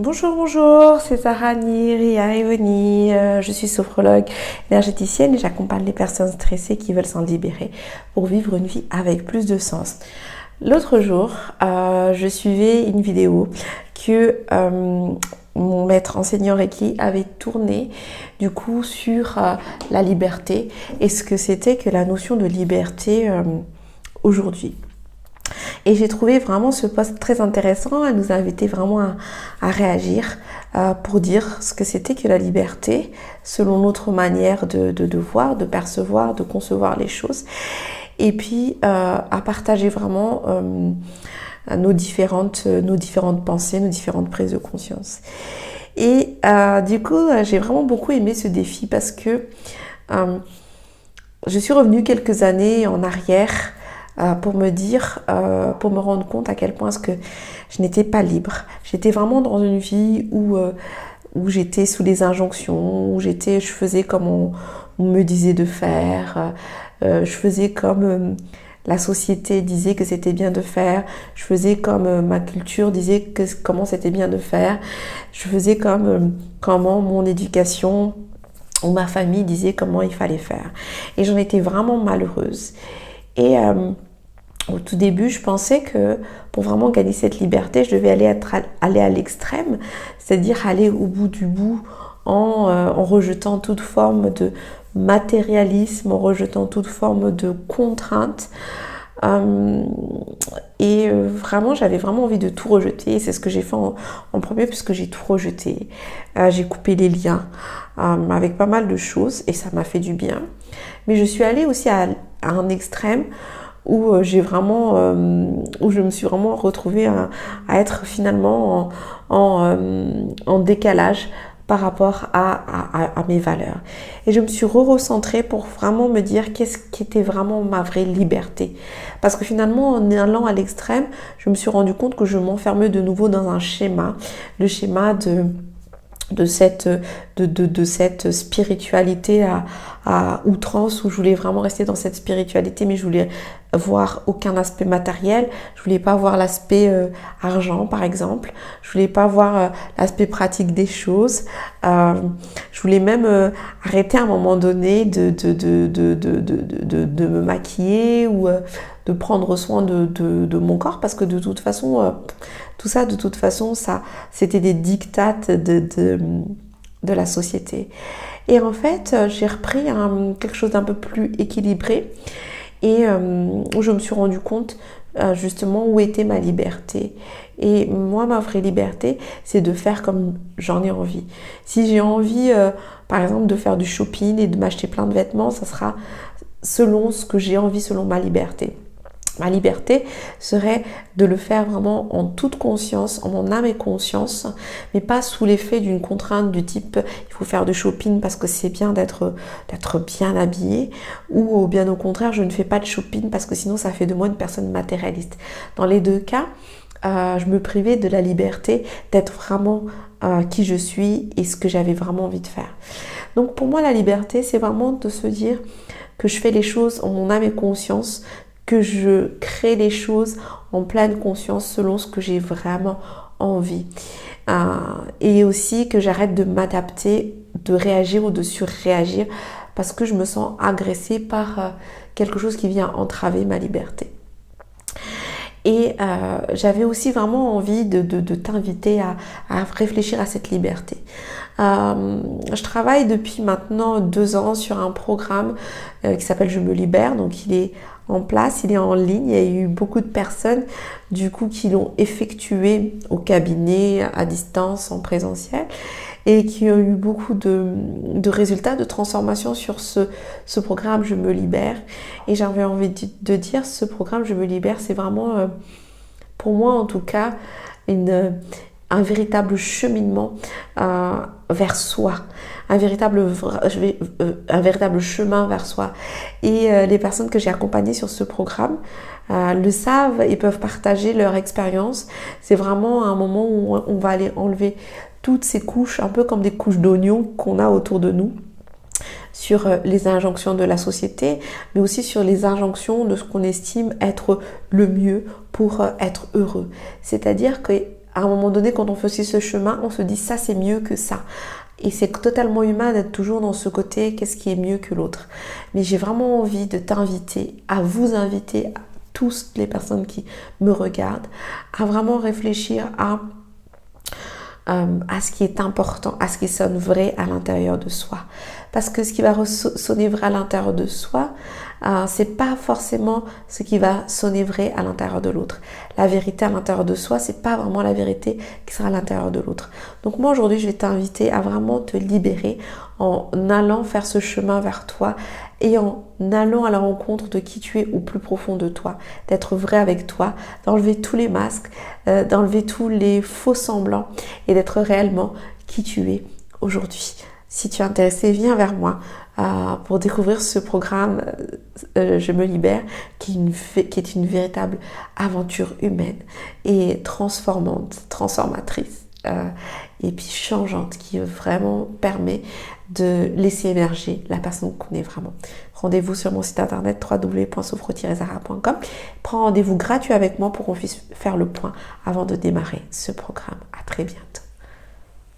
Bonjour, bonjour, c'est Sarah Niri, je suis sophrologue énergéticienne et j'accompagne les personnes stressées qui veulent s'en libérer pour vivre une vie avec plus de sens. L'autre jour, je suivais une vidéo que mon maître enseignant Reiki avait tournée du coup sur la liberté et ce que c'était que la notion de liberté aujourd'hui. Et j'ai trouvé vraiment ce post très intéressant. Elle nous a invité vraiment à réagir pour dire ce que c'était que la liberté selon notre manière de voir, de percevoir, de concevoir les choses. Et puis à partager vraiment nos différentes pensées, nos différentes prises de conscience. Et du coup, j'ai vraiment beaucoup aimé ce défi parce que je suis revenue quelques années en arrière pour me rendre compte à quel point que je n'étais pas libre. J'étais vraiment dans une vie où j'étais sous les injonctions, où je faisais comme on me disait de faire, je faisais comme la société disait que c'était bien de faire, je faisais comme ma culture disait comment c'était bien de faire, je faisais comme comment mon éducation ou ma famille disait comment il fallait faire. Et j'en étais vraiment malheureuse. Et au tout début, je pensais que pour vraiment gagner cette liberté, je devais aller à l'extrême, c'est-à-dire aller au bout du bout en rejetant toute forme de matérialisme, en rejetant toute forme de contrainte. Vraiment, j'avais vraiment envie de tout rejeter. Et c'est ce que j'ai fait en premier, puisque j'ai tout rejeté. J'ai coupé les liens avec pas mal de choses et ça m'a fait du bien. Mais je suis allée aussi à un extrême où où je me suis vraiment retrouvée à être finalement en décalage par rapport à mes valeurs. Et je me suis recentrée pour vraiment me dire qu'est-ce qui était vraiment ma vraie liberté. Parce que finalement, en allant à l'extrême, je me suis rendu compte que je m'enfermais de nouveau dans un schéma, le schéma de cette spiritualité à outrance, où je voulais vraiment rester dans cette spiritualité, mais je voulais voir aucun aspect matériel, je voulais pas voir l'aspect argent par exemple, je voulais pas voir l'aspect pratique des choses, je voulais même arrêter à un moment donné de me maquiller ou de prendre soin de mon corps, parce que de toute façon tout ça, de toute façon, ça, c'était des dictates de la société. Et en fait, j'ai repris quelque chose d'un peu plus équilibré et où je me suis rendu compte justement où était ma liberté. Et moi, ma vraie liberté, c'est de faire comme j'en ai envie. Si j'ai envie, par exemple, de faire du shopping et de m'acheter plein de vêtements, ça sera selon ce que j'ai envie, selon ma liberté. Ma liberté serait de le faire vraiment en toute conscience, en mon âme et conscience, mais pas sous l'effet d'une contrainte du type il faut faire du shopping parce que c'est bien d'être bien habillé, ou bien au contraire je ne fais pas de shopping parce que sinon ça fait de moi une personne matérialiste. Dans les deux cas, je me privais de la liberté d'être vraiment qui je suis et ce que j'avais vraiment envie de faire. Donc pour moi la liberté, c'est vraiment de se dire que je fais les choses en mon âme et conscience, que je crée les choses en pleine conscience selon ce que j'ai vraiment envie. Et aussi que j'arrête de m'adapter, de réagir ou de surréagir parce que je me sens agressée par quelque chose qui vient entraver ma liberté. Et j'avais aussi vraiment envie de t'inviter à réfléchir à cette liberté. Je travaille depuis maintenant 2 ans sur un programme qui s'appelle Je me libère. Donc il est en place, il est en ligne. Il y a eu beaucoup de personnes du coup qui l'ont effectué au cabinet, à distance, en présentiel, et qui ont eu beaucoup de résultats, de transformation sur ce programme Je me libère. Et j'avais envie de dire, ce programme Je me libère, c'est vraiment, pour moi en tout cas, un véritable cheminement vers soi, un véritable chemin vers soi. Et les personnes que j'ai accompagnées sur ce programme le savent et peuvent partager leur expérience. C'est vraiment un moment où on va aller enlever toutes ces couches, un peu comme des couches d'oignons qu'on a autour de nous, sur les injonctions de la société, mais aussi sur les injonctions de ce qu'on estime être le mieux pour être heureux. C'est-à-dire que à un moment donné, quand on fait aussi ce chemin, on se dit ça c'est mieux que ça. Et c'est totalement humain d'être toujours dans ce côté, qu'est-ce qui est mieux que l'autre. Mais j'ai vraiment envie de t'inviter, à vous inviter, à tous les personnes qui me regardent, à vraiment réfléchir à ce qui est important, à ce qui sonne vrai à l'intérieur de soi. Parce que ce qui va sonner vrai à l'intérieur de soi, c'est pas forcément ce qui va sonner vrai à l'intérieur de l'autre. La vérité à l'intérieur de soi, c'est pas vraiment la vérité qui sera à l'intérieur de l'autre. Donc moi aujourd'hui, je vais t'inviter à vraiment te libérer en allant faire ce chemin vers toi et en allant à la rencontre de qui tu es au plus profond de toi, d'être vrai avec toi, d'enlever tous les masques, d'enlever tous les faux semblants et d'être réellement qui tu es aujourd'hui. Si tu es intéressé, viens vers moi pour découvrir ce programme Je me libère, qui est une véritable aventure humaine et transformante, transformatrice et puis changeante, qui vraiment permet de laisser émerger la personne qu'on est vraiment. Rendez-vous sur mon site internet www.sophro-zara.com. Prends rendez-vous gratuit avec moi pour qu'on puisse faire le point avant de démarrer ce programme. À très bientôt.